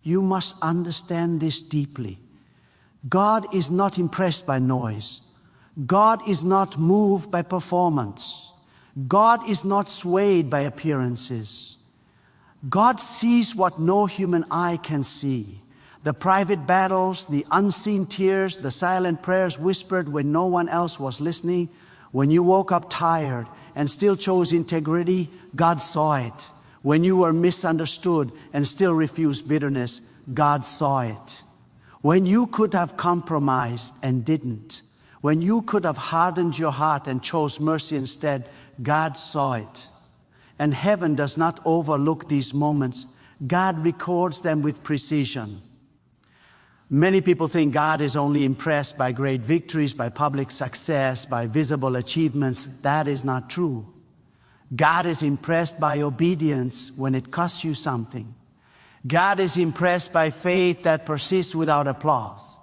You must understand this deeply. God is not impressed by noise. God is not moved by performance. God is not swayed by appearances. God sees what no human eye can see. The private battles, the unseen tears, the silent prayers whispered when no one else was listening. When you woke up tired and still chose integrity, God saw it. When you were misunderstood and still refused bitterness, God saw it. When you could have compromised and didn't, when you could have hardened your heart and chose mercy instead, God saw it. And heaven does not overlook these moments. God records them with precision. Many people think God is only impressed by great victories, by public success, by visible achievements. That is not true. God is impressed by obedience when it costs you something. God is impressed by faith that persists without applause.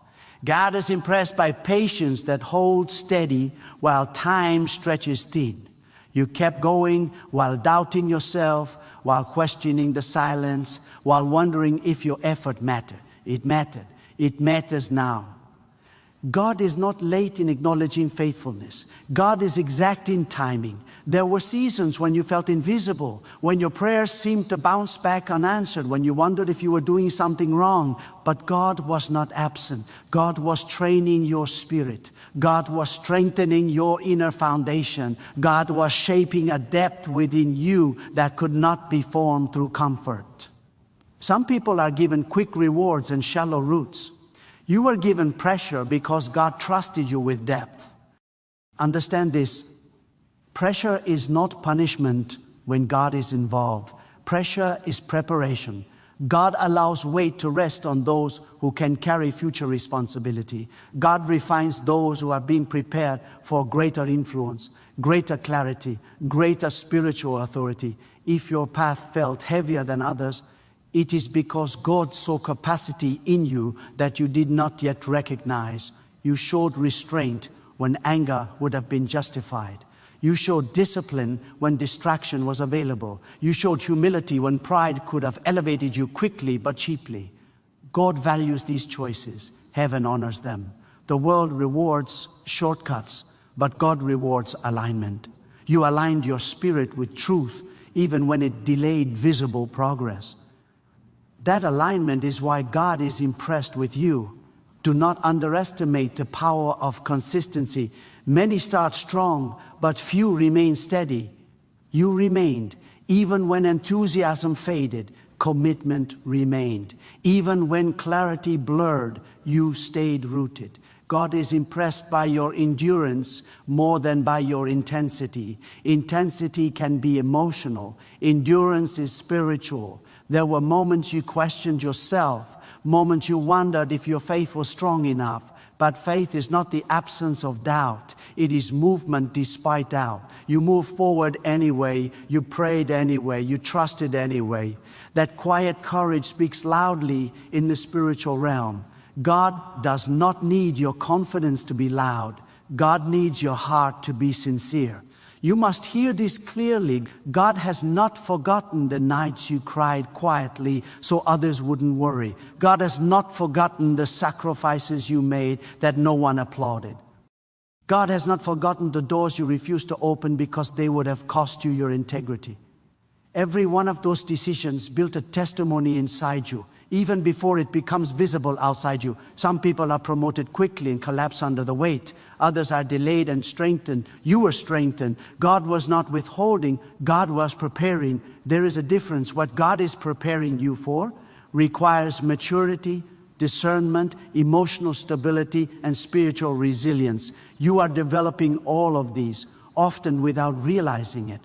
God is impressed by patience that holds steady while time stretches thin. You kept going while doubting yourself, while questioning the silence, while wondering if your effort mattered. It mattered. It matters now. God is not late in acknowledging faithfulness. God is exact in timing. There were seasons when you felt invisible, when your prayers seemed to bounce back unanswered, when you wondered if you were doing something wrong. But God was not absent. God was training your spirit. God was strengthening your inner foundation. God was shaping a depth within you that could not be formed through comfort. Some people are given quick rewards and shallow roots. You were given pressure because God trusted you with depth. Understand this. Pressure is not punishment when God is involved. Pressure is preparation. God allows weight to rest on those who can carry future responsibility. God refines those who are being prepared for greater influence, greater clarity, greater spiritual authority. If your path felt heavier than others, it is because God saw capacity in you that you did not yet recognize. You showed restraint when anger would have been justified. You showed discipline when distraction was available. You showed humility when pride could have elevated you quickly but cheaply. God values these choices. Heaven honors them. The world rewards shortcuts, but God rewards alignment. You aligned your spirit with truth even when it delayed visible progress. That alignment is why God is impressed with you. Do not underestimate the power of consistency. Many start strong, but few remain steady. You remained. Even when enthusiasm faded, commitment remained. Even when clarity blurred, you stayed rooted. God is impressed by your endurance more than by your intensity. Intensity can be emotional. Endurance is spiritual. There were moments you questioned yourself, moments you wondered if your faith was strong enough. But faith is not the absence of doubt. It is movement despite doubt. You moved forward anyway. You prayed anyway. You trusted anyway. That quiet courage speaks loudly in the spiritual realm. God does not need your confidence to be loud. God needs your heart to be sincere. You must hear this clearly. God has not forgotten the nights you cried quietly so others wouldn't worry. God has not forgotten the sacrifices you made that no one applauded. God has not forgotten the doors you refused to open because they would have cost you your integrity. Every one of those decisions built a testimony inside you, even before it becomes visible outside you. Some people are promoted quickly and collapse under the weight. Others are delayed and strengthened. You were strengthened. God was not withholding. God was preparing. There is a difference. What God is preparing you for requires maturity, discernment, emotional stability, and spiritual resilience. You are developing all of these, often without realizing it.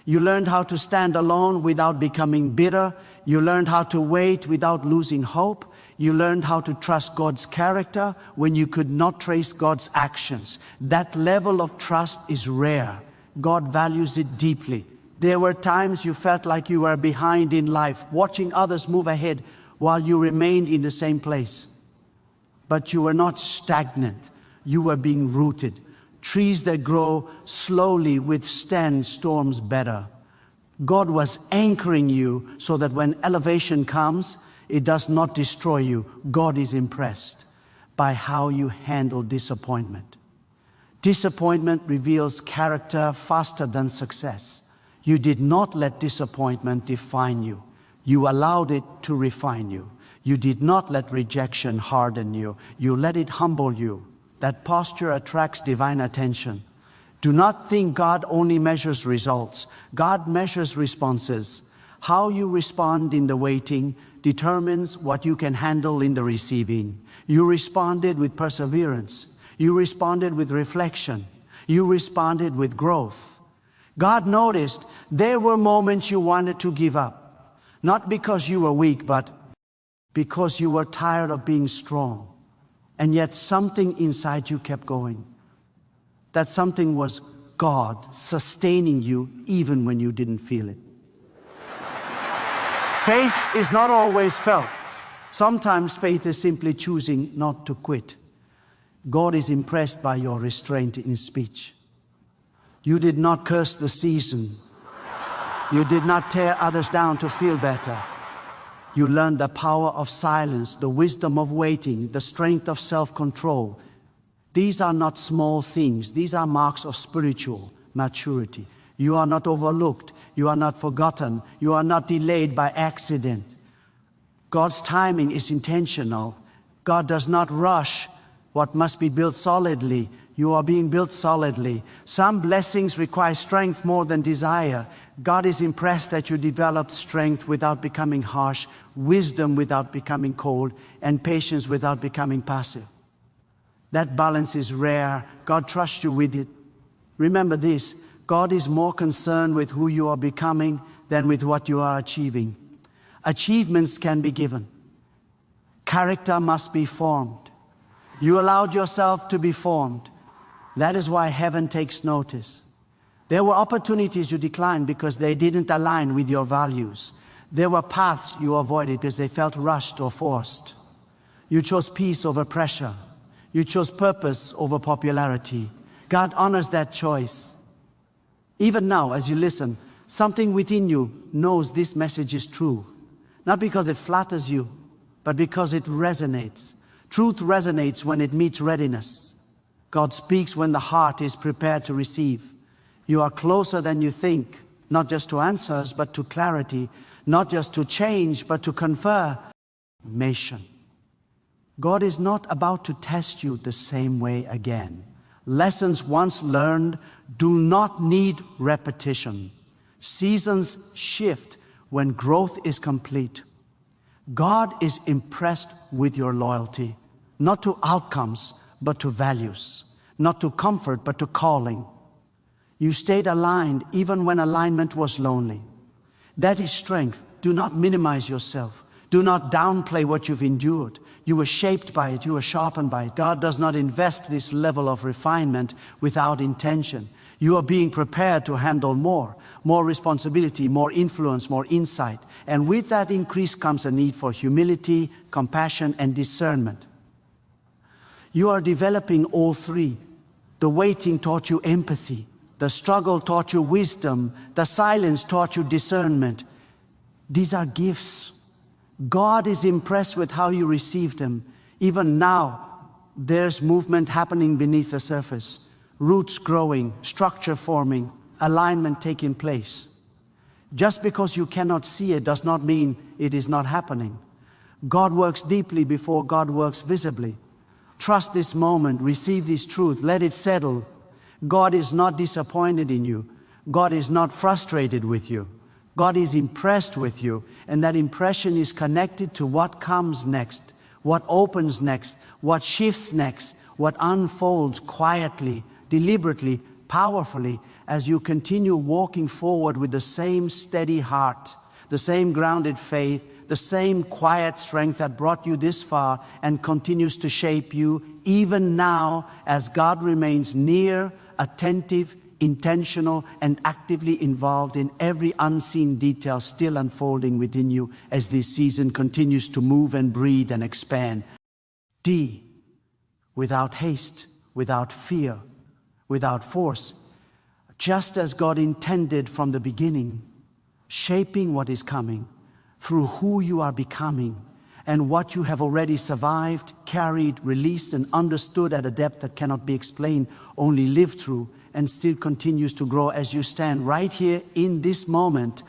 You learned how to stand alone without becoming bitter. You learned how to wait without losing hope. You learned how to trust God's character when you could not trace God's actions. That level of trust is rare. God values it deeply. There were times you felt like you were behind in life, watching others move ahead while you remained in the same place. But you were not stagnant. You were being rooted. Trees that grow slowly withstand storms better. God was anchoring you so that when elevation comes, It does not destroy you. God is impressed by how you handle disappointment. Disappointment reveals character faster than success. You did not let disappointment define you. You allowed it to refine you. You did not let rejection harden you. You let it humble you. That posture attracts divine attention. Do not think God only measures results. God measures responses. How you respond in the waiting determines what you can handle in the receiving. You responded with perseverance. You responded with reflection. You responded with growth. God noticed there were moments you wanted to give up. Not because you were weak, but because you were tired of being strong. And yet something inside you kept going. That something was God sustaining you even when you didn't feel it. Faith is not always felt. Sometimes faith is simply choosing not to quit. God is impressed by your restraint in speech. You did not curse the season. You did not tear others down to feel better. You learned the power of silence, the wisdom of waiting, the strength of self-control. These are not small things. These are marks of spiritual maturity. You are not overlooked. You are not forgotten. You are not delayed by accident. God's timing is intentional. God does not rush what must be built solidly. You are being built solidly. Some blessings require strength more than desire. God is impressed that you developed strength without becoming harsh, wisdom without becoming cold, and patience without becoming passive. That balance is rare. God trusts you with it. Remember this, God is more concerned with who you are becoming than with what you are achieving. Achievements can be given. Character must be formed. You allowed yourself to be formed. That is why heaven takes notice. There were opportunities you declined because they didn't align with your values. There were paths you avoided because they felt rushed or forced. You chose peace over pressure. You chose purpose over popularity. God honors that choice. Even now, as you listen, something within you knows this message is true. Not because it flatters you, but because it resonates. Truth resonates when it meets readiness. God speaks when the heart is prepared to receive. You are closer than you think, not just to answers, but to clarity, not just to change, but to confirmation. God is not about to test you the same way again. Lessons once learned do not need repetition. Seasons shift when growth is complete. God is impressed with your loyalty, not to outcomes, but to values, not to comfort, but to calling. You stayed aligned even when alignment was lonely. That is strength. Do not minimize yourself. Do not downplay what you've endured. You were shaped by it. You were sharpened by it. God does not invest this level of refinement without intention. You are being prepared to handle more responsibility, more influence, more insight. And with that increase comes a need for humility, compassion, and discernment. You are developing all three. The waiting taught you empathy. The struggle taught you wisdom. The silence taught you discernment. These are gifts. God is impressed with how you received them. Even now, there's movement happening beneath the surface. Roots growing, structure forming, alignment taking place. Just because you cannot see it does not mean it is not happening. God works deeply before God works visibly. Trust this moment, receive this truth, let it settle. God is not disappointed in you. God is not frustrated with you. God is impressed with you, and that impression is connected to what comes next, what opens next, what shifts next, what unfolds quietly, deliberately, powerfully, as you continue walking forward with the same steady heart, the same grounded faith, the same quiet strength that brought you this far and continues to shape you even now as God remains near, attentive, intentional, and actively involved in every unseen detail still unfolding within you as this season continues to move and breathe and expand. D, without haste, without fear, without force, just as God intended from the beginning, shaping what is coming through who you are becoming, And what you have already survived, carried, released, and understood at a depth that cannot be explained, only lived through, and still continues to grow as you stand right here in this moment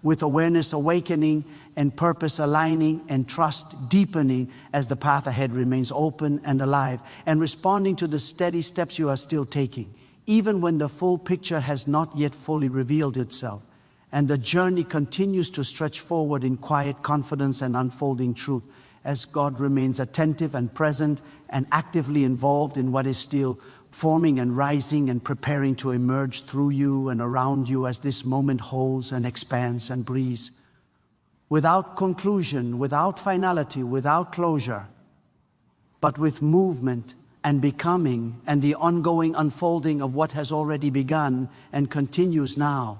with awareness awakening and purpose aligning and trust deepening as the path ahead remains open and alive, and responding to the steady steps you are still taking, even when the full picture has not yet fully revealed itself, and the journey continues to stretch forward in quiet confidence and unfolding truth as God remains attentive and present and actively involved in what is still forming and rising and preparing to emerge through you and around you as this moment holds and expands and breathes. Without conclusion, without finality, without closure, but with movement and becoming and the ongoing unfolding of what has already begun and continues now.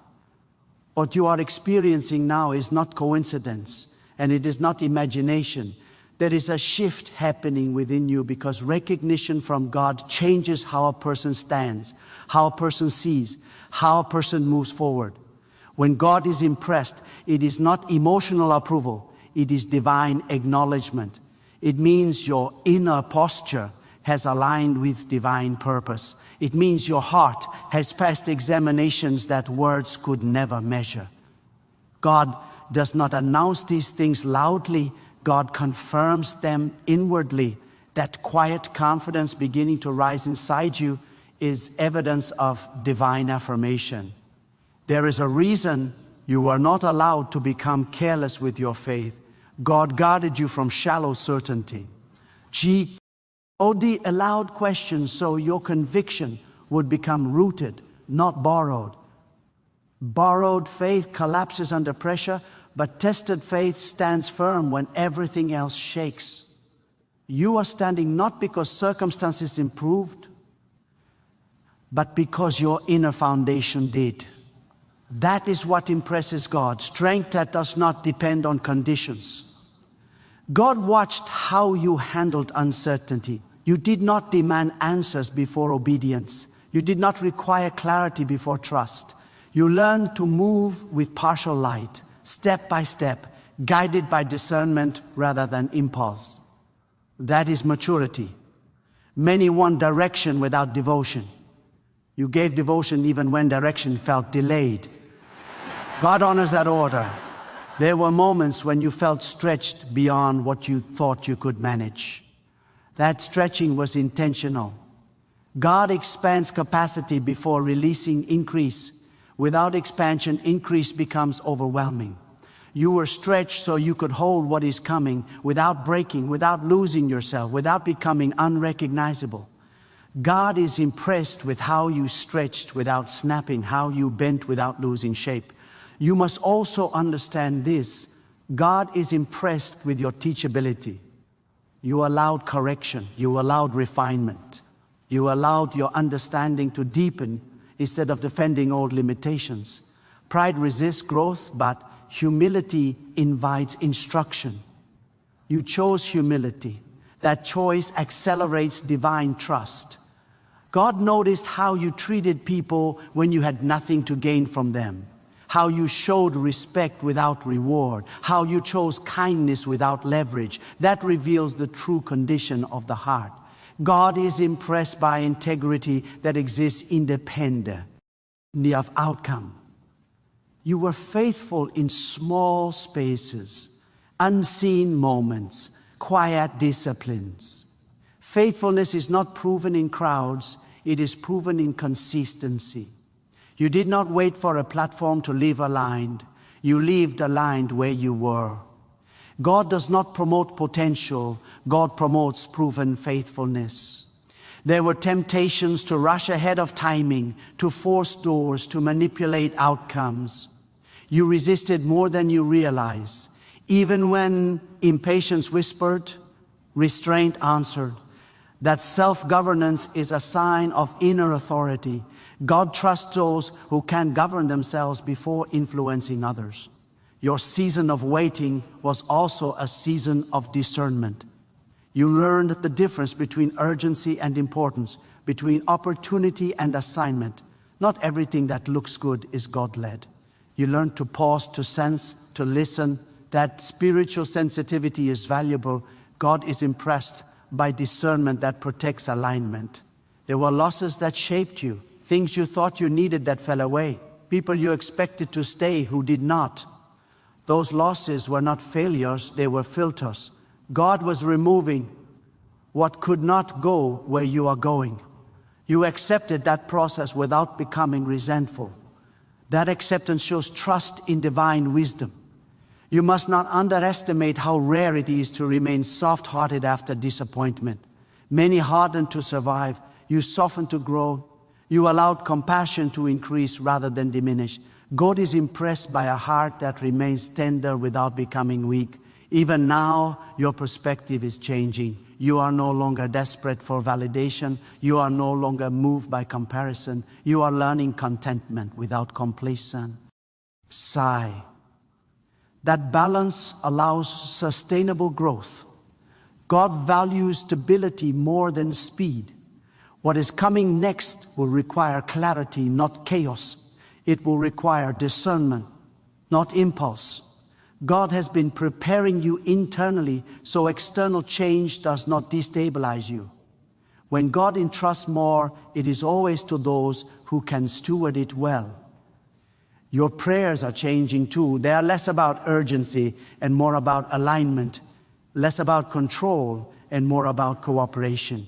What you are experiencing now is not coincidence, and it is not imagination. There is a shift happening within you because recognition from God changes how a person stands, how a person sees, how a person moves forward. When God is impressed, it is not emotional approval, it is divine acknowledgement. It means your inner posture has aligned with divine purpose. It means your heart has passed examinations that words could never measure. God does not announce these things loudly. God confirms them inwardly. That quiet confidence beginning to rise inside you is evidence of divine affirmation. There is a reason you are not allowed to become careless with your faith. God guarded you from shallow certainty. G.O.D. allowed questions so your conviction would become rooted, not borrowed. Borrowed faith collapses under pressure, but tested faith stands firm when everything else shakes. You are standing not because circumstances improved, but because your inner foundation did. That is what impresses God, strength that does not depend on conditions. God watched how you handled uncertainty. You did not demand answers before obedience. You did not require clarity before trust. You learned to move with partial light, step by step, guided by discernment rather than impulse. That is maturity. Many want direction without devotion. You gave devotion even when direction felt delayed. God honors that order. There were moments when you felt stretched beyond what you thought you could manage. That stretching was intentional. God expands capacity before releasing increase. Without expansion, increase becomes overwhelming. You were stretched so you could hold what is coming without breaking, without losing yourself, without becoming unrecognizable. God is impressed with how you stretched without snapping, how you bent without losing shape. You must also understand this. God is impressed with your teachability. You allowed correction. You allowed refinement. You allowed your understanding to deepen instead of defending old limitations. Pride resists growth, but humility invites instruction. You chose humility. That choice accelerates divine trust. God noticed how you treated people when you had nothing to gain from them. How you showed respect without reward, how you chose kindness without leverage. That reveals the true condition of the heart. God is impressed by integrity that exists independent of outcome. You were faithful in small spaces, unseen moments, quiet disciplines. Faithfulness is not proven in crowds, it is proven in consistency. You did not wait for a platform to live aligned. You lived aligned where you were. God does not promote potential. God promotes proven faithfulness. There were temptations to rush ahead of timing, to force doors, to manipulate outcomes. You resisted more than you realize. Even when impatience whispered, restraint answered. That self-governance is a sign of inner authority. God trusts those who can govern themselves before influencing others. Your season of waiting was also a season of discernment. You learned the difference between urgency and importance, between opportunity and assignment. Not everything that looks good is God-led. You learned to pause, to sense, to listen, that spiritual sensitivity is valuable, God is impressed by discernment that protects alignment. There were losses that shaped you, things you thought you needed that fell away, people you expected to stay who did not. Those losses were not failures, they were filters. God was removing what could not go where you are going. You accepted that process without becoming resentful. That acceptance shows trust in divine wisdom. You must not underestimate how rare it is to remain soft-hearted after disappointment. Many hardened to survive. You softened to grow. You allowed compassion to increase rather than diminish. God is impressed by a heart that remains tender without becoming weak. Even now, your perspective is changing. You are no longer desperate for validation. You are no longer moved by comparison. You are learning contentment without complacence. Sigh. That balance allows sustainable growth. God values stability more than speed. What is coming next will require clarity, not chaos. It will require discernment, not impulse. God has been preparing you internally so external change does not destabilize you. When God entrusts more, it is always to those who can steward it well. Your prayers are changing too. They are less about urgency and more about alignment, less about control and more about cooperation.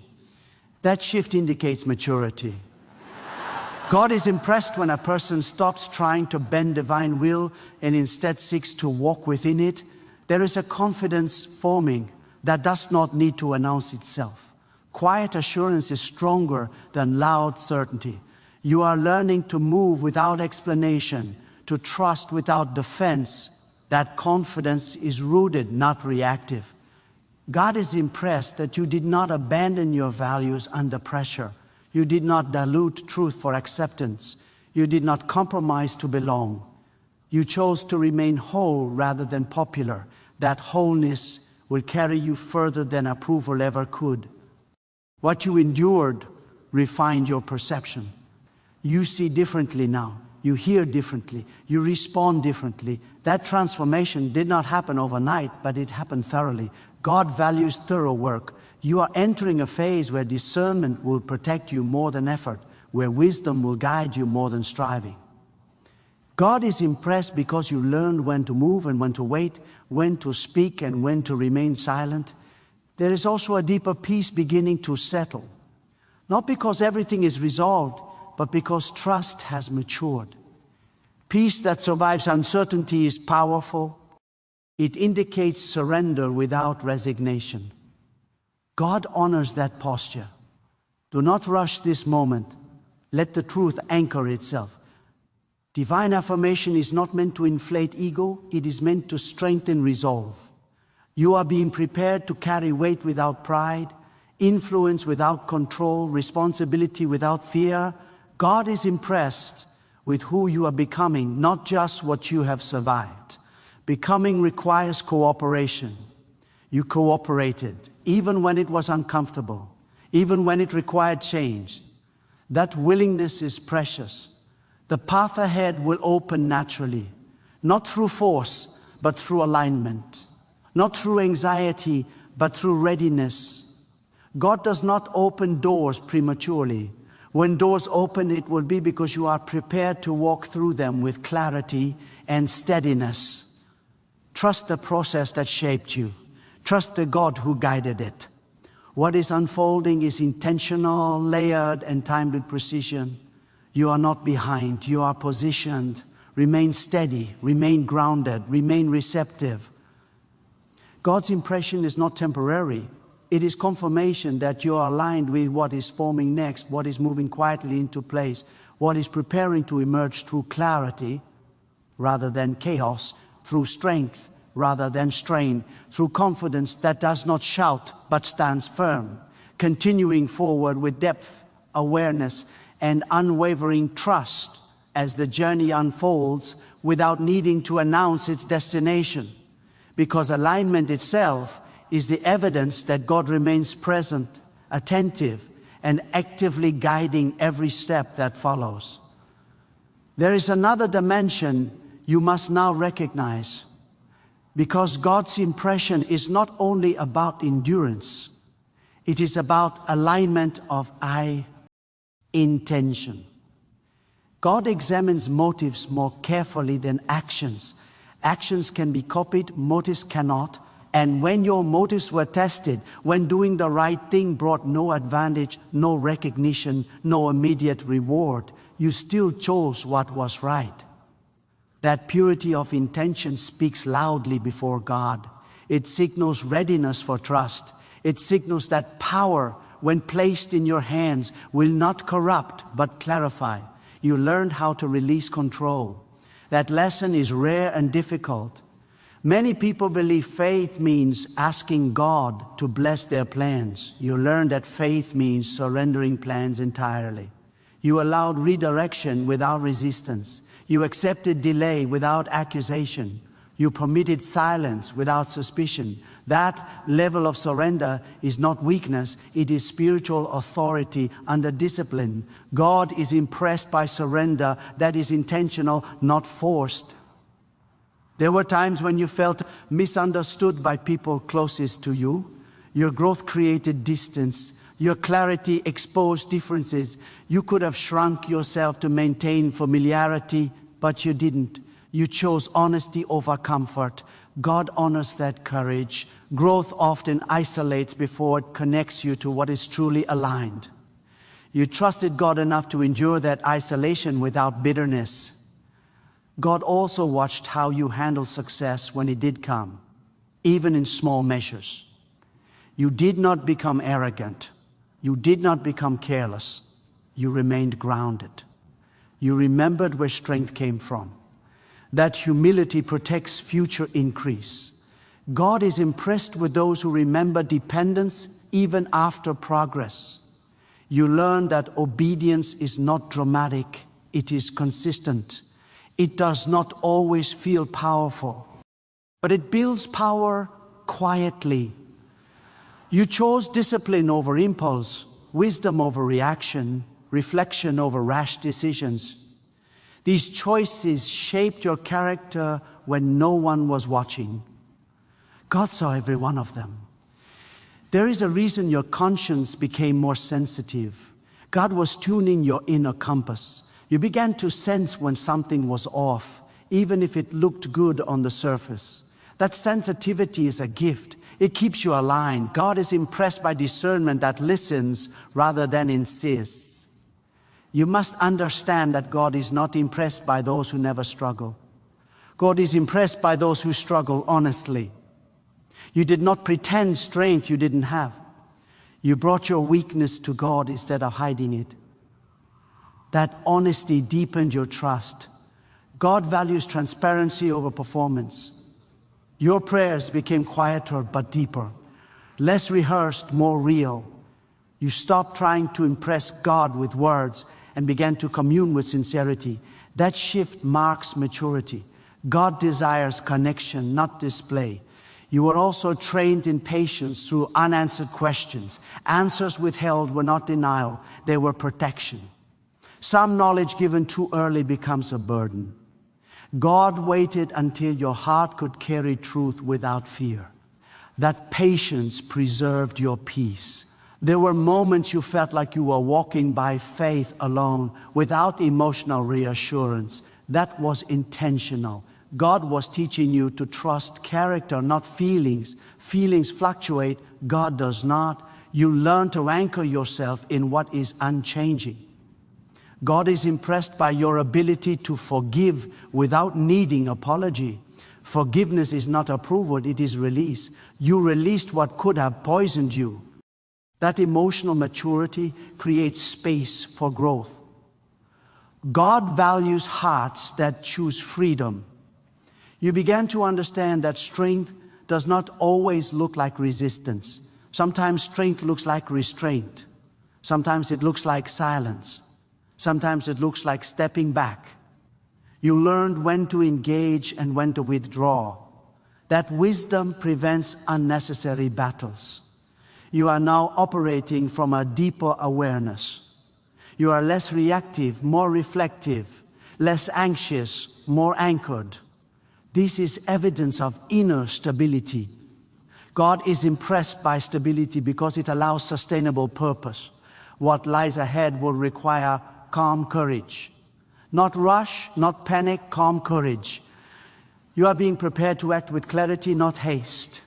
That shift indicates maturity. God is impressed when a person stops trying to bend divine will and instead seeks to walk within it. There is a confidence forming that does not need to announce itself. Quiet assurance is stronger than loud certainty. You are learning to move without explanation, to trust without defense. That confidence is rooted, not reactive. God is impressed that you did not abandon your values under pressure. You did not dilute truth for acceptance. You did not compromise to belong. You chose to remain whole rather than popular. That wholeness will carry you further than approval ever could. What you endured refined your perception. You see differently now. You hear differently. You respond differently. That transformation did not happen overnight, but it happened thoroughly. God values thorough work. You are entering a phase where discernment will protect you more than effort, where wisdom will guide you more than striving. God is impressed because you learned when to move and when to wait, when to speak and when to remain silent. There is also a deeper peace beginning to settle. Not because everything is resolved, but because trust has matured. Peace that survives uncertainty is powerful. It indicates surrender without resignation. God honors that posture. Do not rush this moment. Let the truth anchor itself. Divine affirmation is not meant to inflate ego. It is meant to strengthen resolve. You are being prepared to carry weight without pride, influence without control, responsibility without fear. God is impressed with who you are becoming, not just what you have survived. Becoming requires cooperation. You cooperated, even when it was uncomfortable, even when it required change. That willingness is precious. The path ahead will open naturally, not through force, but through alignment. Not through anxiety, but through readiness. God does not open doors prematurely. When doors open, it will be because you are prepared to walk through them with clarity and steadiness. Trust the process that shaped you. Trust the God who guided it. What is unfolding is intentional, layered, and timed with precision. You are not behind. You are positioned. Remain steady. Remain grounded. Remain receptive. God's impression is not temporary. It is confirmation that you are aligned with what is forming next, what is moving quietly into place, what is preparing to emerge through clarity rather than chaos, through strength rather than strain, through confidence that does not shout but stands firm, continuing forward with depth, awareness, and unwavering trust as the journey unfolds without needing to announce its destination, because alignment itself is the evidence that God remains present, attentive, and actively guiding every step that follows. There is another dimension you must now recognize. Because God's impression is not only about endurance, it is about alignment of intention. God examines motives more carefully than actions. Actions can be copied, motives cannot. And when your motives were tested, when doing the right thing brought no advantage, no recognition, no immediate reward, you still chose what was right. That purity of intention speaks loudly before God. It signals readiness for trust. It signals that power, when placed in your hands, will not corrupt but clarify. You learned how to release control. That lesson is rare and difficult. Many people believe faith means asking God to bless their plans. You learn that faith means surrendering plans entirely. You allowed redirection without resistance. You accepted delay without accusation. You permitted silence without suspicion. That level of surrender is not weakness, it is spiritual authority under discipline. God is impressed by surrender that is intentional, not forced. There were times when you felt misunderstood by people closest to you. Your growth created distance. Your clarity exposed differences. You could have shrunk yourself to maintain familiarity, but you didn't. You chose honesty over comfort. God honors that courage. Growth often isolates before it connects you to what is truly aligned. You trusted God enough to endure that isolation without bitterness. God also watched how you handled success when it did come, even in small measures. You did not become arrogant. You did not become careless. You remained grounded. You remembered where strength came from. That humility protects future increase. God is impressed with those who remember dependence even after progress. You learn that obedience is not dramatic, it is consistent. It does not always feel powerful, but it builds power quietly. You chose discipline over impulse, wisdom over reaction, reflection over rash decisions. These choices shaped your character when no one was watching. God saw every one of them. There is a reason your conscience became more sensitive. God was tuning your inner compass. You began to sense when something was off, even if it looked good on the surface. That sensitivity is a gift. It keeps you aligned. God is impressed by discernment that listens rather than insists. You must understand that God is not impressed by those who never struggle. God is impressed by those who struggle honestly. You did not pretend strength you didn't have. You brought your weakness to God instead of hiding it. That honesty deepened your trust. God values transparency over performance. Your prayers became quieter but deeper, less rehearsed, more real. You stopped trying to impress God with words and began to commune with sincerity. That shift marks maturity. God desires connection, not display. You were also trained in patience through unanswered questions. Answers withheld were not denial, they were protection. Some knowledge given too early becomes a burden. God waited until your heart could carry truth without fear. That patience preserved your peace. There were moments you felt like you were walking by faith alone, without emotional reassurance. That was intentional. God was teaching you to trust character, not feelings. Feelings fluctuate, God does not. You learn to anchor yourself in what is unchanging. God is impressed by your ability to forgive without needing apology. Forgiveness is not approval, it is release. You released what could have poisoned you. That emotional maturity creates space for growth. God values hearts that choose freedom. You began to understand that strength does not always look like resistance. Sometimes strength looks like restraint. Sometimes it looks like silence. Sometimes it looks like stepping back. You learned when to engage and when to withdraw. That wisdom prevents unnecessary battles. You are now operating from a deeper awareness. You are less reactive, more reflective, less anxious, more anchored. This is evidence of inner stability. God is impressed by stability because it allows sustainable purpose. What lies ahead will require calm courage. Not rush, not panic, calm courage. You are being prepared to act with clarity, not haste.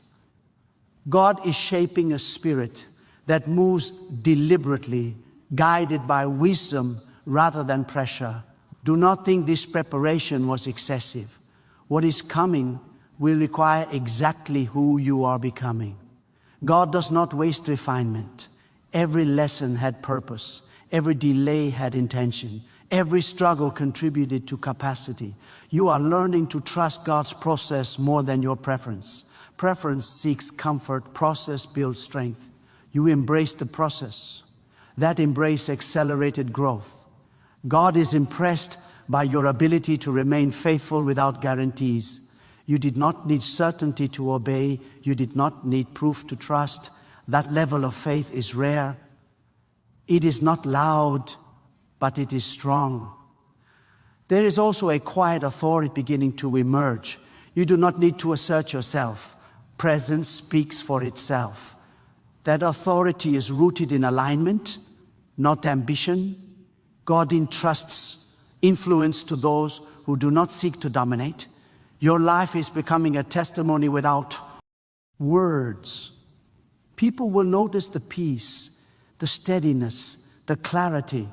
God is shaping a spirit that moves deliberately, guided by wisdom rather than pressure. Do not think this preparation was excessive. What is coming will require exactly who you are becoming. God does not waste refinement. Every lesson had purpose. Every delay had intention. Every struggle contributed to capacity. You are learning to trust God's process more than your preference. Preference seeks comfort. Process builds strength. You embrace the process. That embrace accelerated growth. God is impressed by your ability to remain faithful without guarantees. You did not need certainty to obey. You did not need proof to trust. That level of faith is rare. It is not loud, but it is strong. There is also a quiet authority beginning to emerge. You do not need to assert yourself. Presence speaks for itself. That authority is rooted in alignment, not ambition. God entrusts influence to those who do not seek to dominate. Your life is becoming a testimony without words. People will notice the peace, the steadiness, the clarity.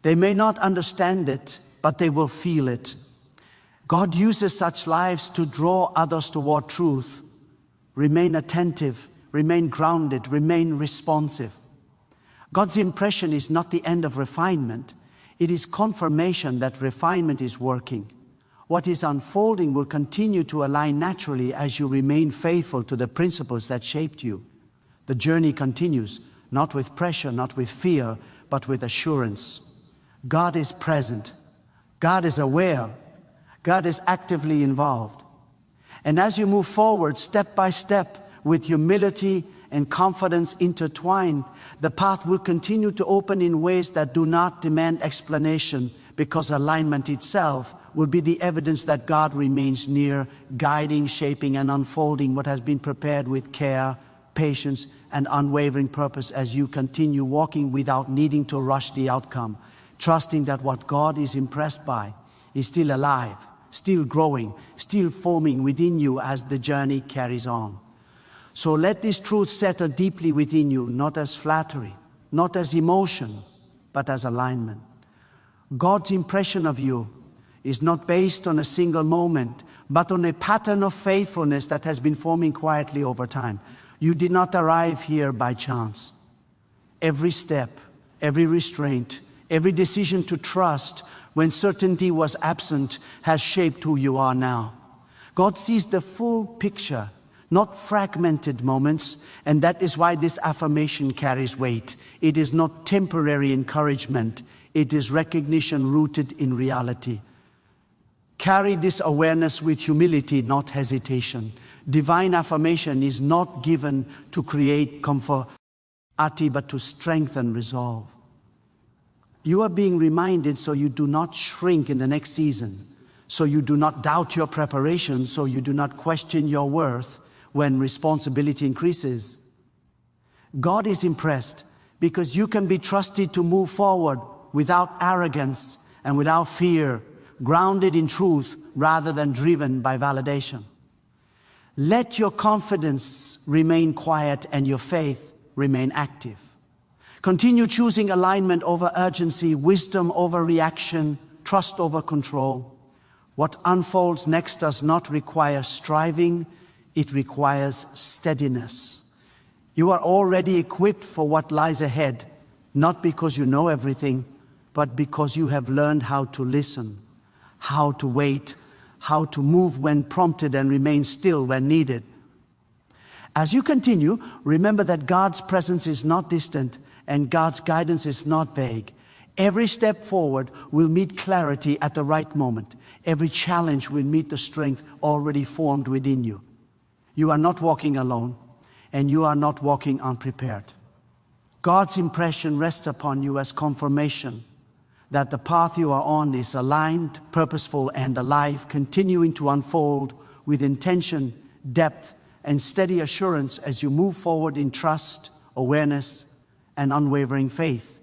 They may not understand it, but they will feel it. God uses such lives to draw others toward truth. Remain attentive, remain grounded, remain responsive. God's impression is not the end of refinement. It is confirmation that refinement is working. What is unfolding will continue to align naturally as you remain faithful to the principles that shaped you. The journey continues, not with pressure, not with fear, but with assurance. God is present. God is aware. God is actively involved. And as you move forward, step by step, with humility and confidence intertwined, the path will continue to open in ways that do not demand explanation, because alignment itself will be the evidence that God remains near, guiding, shaping, and unfolding what has been prepared with care, patience, and unwavering purpose as you continue walking without needing to rush the outcome, trusting that what God is impressed by is still alive, still growing, still forming within you as the journey carries on. So let this truth settle deeply within you, not as flattery, not as emotion, but as alignment. God's impression of you is not based on a single moment, but on a pattern of faithfulness that has been forming quietly over time. You did not arrive here by chance. Every step, every restraint, every decision to trust when certainty was absent has shaped who you are now. God sees the full picture, not fragmented moments, and that is why this affirmation carries weight. It is not temporary encouragement. It is recognition rooted in reality. Carry this awareness with humility, not hesitation. Divine affirmation is not given to create comfort, but to strengthen resolve. You are being reminded so you do not shrink in the next season, so you do not doubt your preparation, so you do not question your worth when responsibility increases. God is impressed because you can be trusted to move forward without arrogance and without fear, grounded in truth rather than driven by validation. Let your confidence remain quiet and your faith remain active. Continue choosing alignment over urgency, wisdom over reaction, trust over control. What unfolds next does not require striving, it requires steadiness. You are already equipped for what lies ahead, not because you know everything, but because you have learned how to listen, how to wait, how to move when prompted and remain still when needed. As you continue, remember that God's presence is not distant and God's guidance is not vague. Every step forward will meet clarity at the right moment. Every challenge will meet the strength already formed within you. You are not walking alone, and you are not walking unprepared. God's impression rests upon you as confirmation that the path you are on is aligned, purposeful, and alive, continuing to unfold with intention, depth, and steady assurance as you move forward in trust, awareness, and unwavering faith.